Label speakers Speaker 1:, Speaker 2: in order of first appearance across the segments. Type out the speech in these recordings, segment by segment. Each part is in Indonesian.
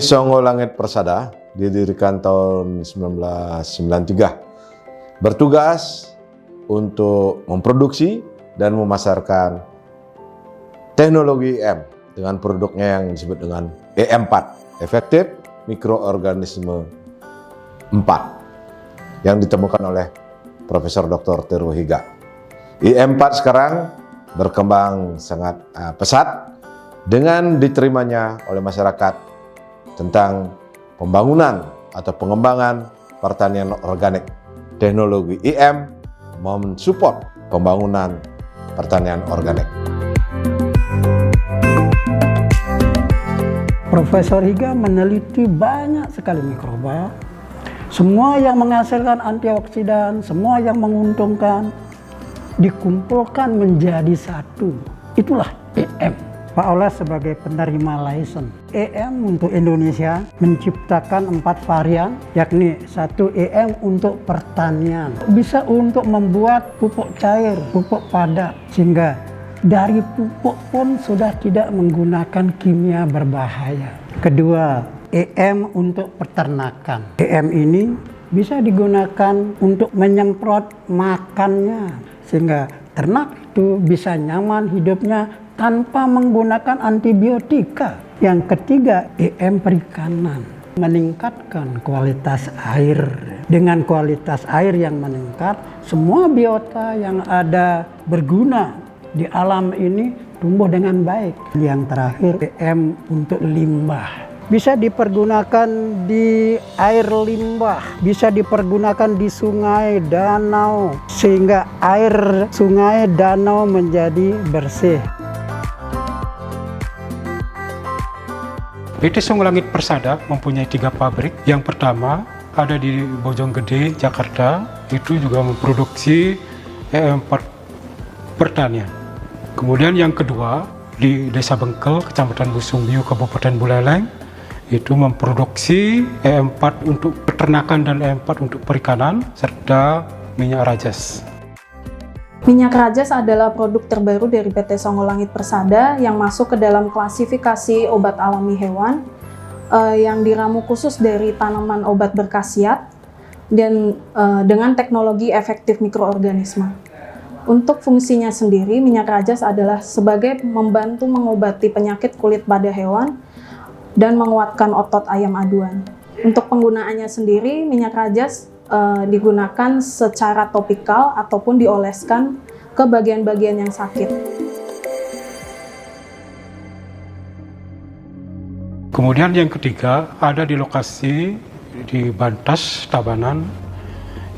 Speaker 1: Songo Langit Persada didirikan tahun 1993, bertugas untuk memproduksi dan memasarkan teknologi EM dengan produknya yang disebut dengan EM4, efektif mikroorganisme 4, yang ditemukan oleh Profesor Dr. Teruo Higa. EM4 sekarang berkembang sangat pesat dengan diterimanya oleh masyarakat tentang pembangunan atau pengembangan pertanian organik. Teknologi EM mensupport pembangunan pertanian organik.
Speaker 2: Profesor Higa meneliti banyak sekali mikroba, semua yang menghasilkan antioksidan, semua yang menguntungkan, dikumpulkan menjadi satu. Itulah EM. Pak Oles sebagai penerima license EM untuk Indonesia menciptakan 4 varian, yakni 1 EM untuk pertanian, bisa untuk membuat pupuk cair, pupuk padat, sehingga dari pupuk pun sudah tidak menggunakan kimia berbahaya. Kedua, EM untuk peternakan. EM ini bisa digunakan untuk menyemprot makannya, sehingga ternak itu bisa nyaman hidupnya tanpa menggunakan antibiotika. Yang ketiga, EM perikanan, meningkatkan kualitas air. Dengan kualitas air yang meningkat, semua biota yang ada berguna di alam ini tumbuh dengan baik. Yang terakhir, EM untuk limbah. Bisa dipergunakan di air limbah, bisa dipergunakan di sungai, danau, sehingga air sungai, danau menjadi bersih.
Speaker 3: PT Songo Langit Persada mempunyai 3 pabrik. Yang pertama ada di Bojonggede, Jakarta, itu juga memproduksi EM4 pertanian. Kemudian yang kedua di Desa Bengkel, Kecamatan Busungbiu, Kabupaten Buleleng, itu memproduksi EM4 untuk peternakan dan EM4 untuk perikanan, serta minyak rajas.
Speaker 4: Minyak rajas adalah produk terbaru dari PT Songo Langit Persada yang masuk ke dalam klasifikasi obat alami hewan yang diramu khusus dari tanaman obat berkhasiat dan dengan teknologi efektif mikroorganisme. Untuk fungsinya sendiri, minyak rajas adalah sebagai membantu mengobati penyakit kulit pada hewan dan menguatkan otot ayam aduan. Untuk penggunaannya sendiri, minyak rajas digunakan secara topikal ataupun dioleskan ke bagian-bagian yang sakit.
Speaker 3: Kemudian yang ketiga ada di lokasi di Bantas, Tabanan,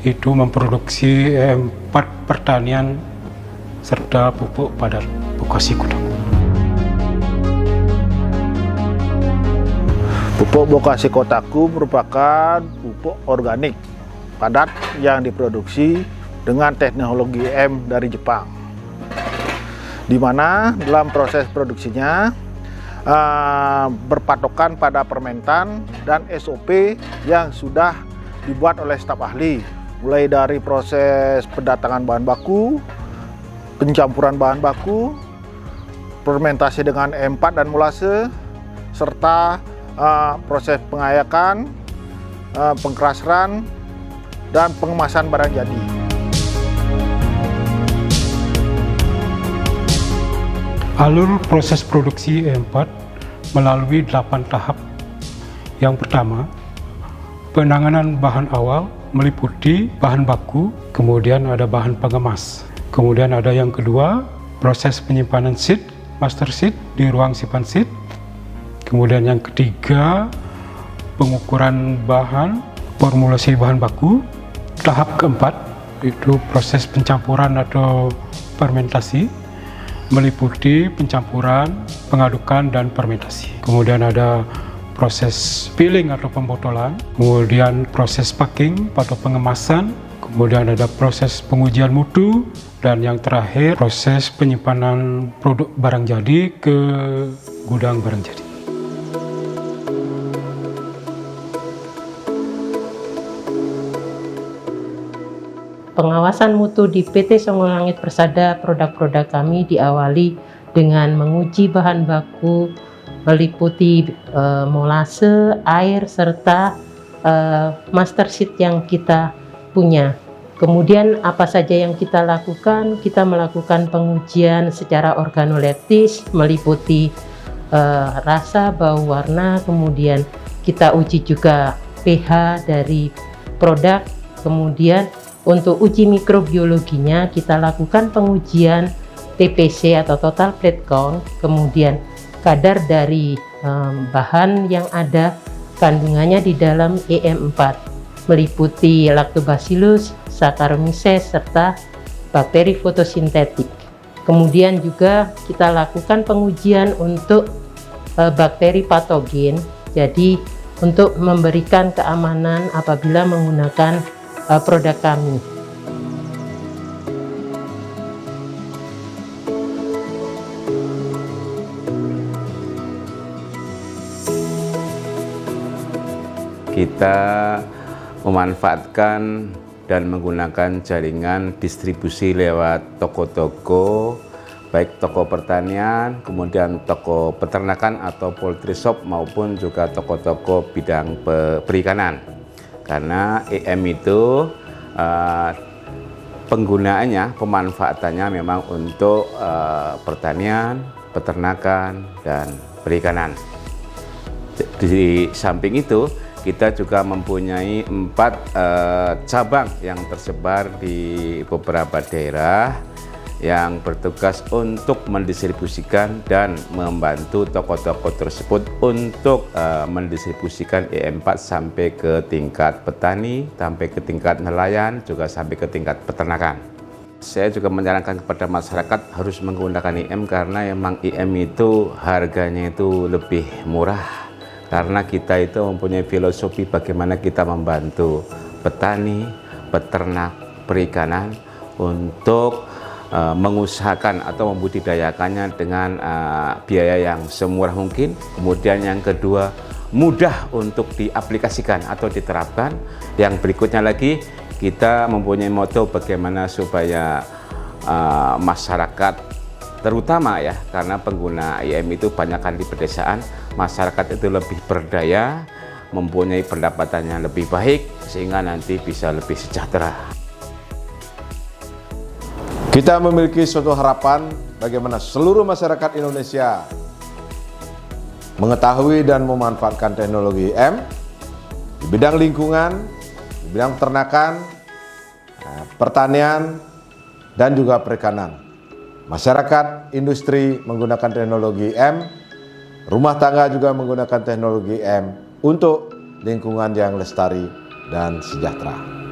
Speaker 3: itu memproduksi EM4 pertanian serta pupuk padat Bokasi Kotaku.
Speaker 5: Pupuk Bokasi Kotaku merupakan pupuk organik padat yang diproduksi dengan teknologi EM dari Jepang, di mana dalam proses produksinya berpatokan pada permentan dan SOP yang sudah dibuat oleh staf ahli, mulai dari proses pendatangan bahan baku, pencampuran bahan baku, fermentasi dengan EM4 dan molase, serta proses pengayakan, pengkerasan, dan pengemasan barang jadi.
Speaker 3: Alur proses produksi EM4 melalui 8 tahap. Yang pertama, penanganan bahan awal meliputi bahan baku, kemudian ada bahan pengemas. Kemudian ada yang kedua, proses penyimpanan seed, master seed di ruang simpan seed. Kemudian yang ketiga, pengukuran bahan, formulasi bahan baku. Tahap keempat itu proses pencampuran atau fermentasi, meliputi pencampuran, pengadukan, dan fermentasi. Kemudian ada proses filling atau pembotolan, kemudian proses packing atau pengemasan, kemudian ada proses pengujian mutu, dan yang terakhir proses penyimpanan produk barang jadi ke gudang barang jadi.
Speaker 6: Pengawasan mutu di PT Songo Langit Persada, produk-produk kami diawali dengan menguji bahan baku meliputi molase, air, serta master sheet yang kita punya. Kemudian apa saja yang kita lakukan? Kita melakukan pengujian secara organoleptis, meliputi rasa, bau, warna, kemudian kita uji juga pH dari produk. Kemudian untuk uji mikrobiologinya kita lakukan pengujian TPC atau total plate count, kemudian kadar dari bahan yang ada kandungannya di dalam EM4, meliputi Lactobacillus, Saccharomyces, serta bakteri fotosintetik. Kemudian juga kita lakukan pengujian untuk bakteri patogen, jadi untuk memberikan keamanan apabila menggunakan produk kami.
Speaker 7: Kita memanfaatkan dan menggunakan jaringan distribusi lewat toko-toko, baik toko pertanian, kemudian toko peternakan atau poultry shop, maupun juga toko-toko bidang perikanan. Karena EM itu penggunaannya, pemanfaatannya memang untuk pertanian, peternakan, dan perikanan. Di samping itu, kita juga mempunyai 4 cabang yang tersebar di beberapa daerah yang bertugas untuk mendistribusikan dan membantu toko-toko tersebut untuk mendistribusikan EM4 sampai ke tingkat petani, sampai ke tingkat nelayan, juga sampai ke tingkat peternakan. Saya juga menyarankan kepada masyarakat harus menggunakan EM karena memang EM itu harganya itu lebih murah. Karena kita itu mempunyai filosofi bagaimana kita membantu petani, peternak, perikanan untuk mengusahakan atau membudidayakannya dengan biaya yang semurah mungkin. Kemudian yang kedua, mudah untuk diaplikasikan atau diterapkan. Yang berikutnya lagi, kita mempunyai moto bagaimana supaya masyarakat, terutama ya, karena pengguna EM itu banyakkan di pedesaan, masyarakat itu lebih berdaya, mempunyai pendapatan yang lebih baik, sehingga nanti bisa lebih sejahtera.
Speaker 1: Kita memiliki suatu harapan bagaimana seluruh masyarakat Indonesia mengetahui dan memanfaatkan teknologi EM di bidang lingkungan, di bidang peternakan, pertanian, dan juga perikanan. Masyarakat, industri menggunakan teknologi EM, rumah tangga juga menggunakan teknologi EM untuk lingkungan yang lestari dan sejahtera.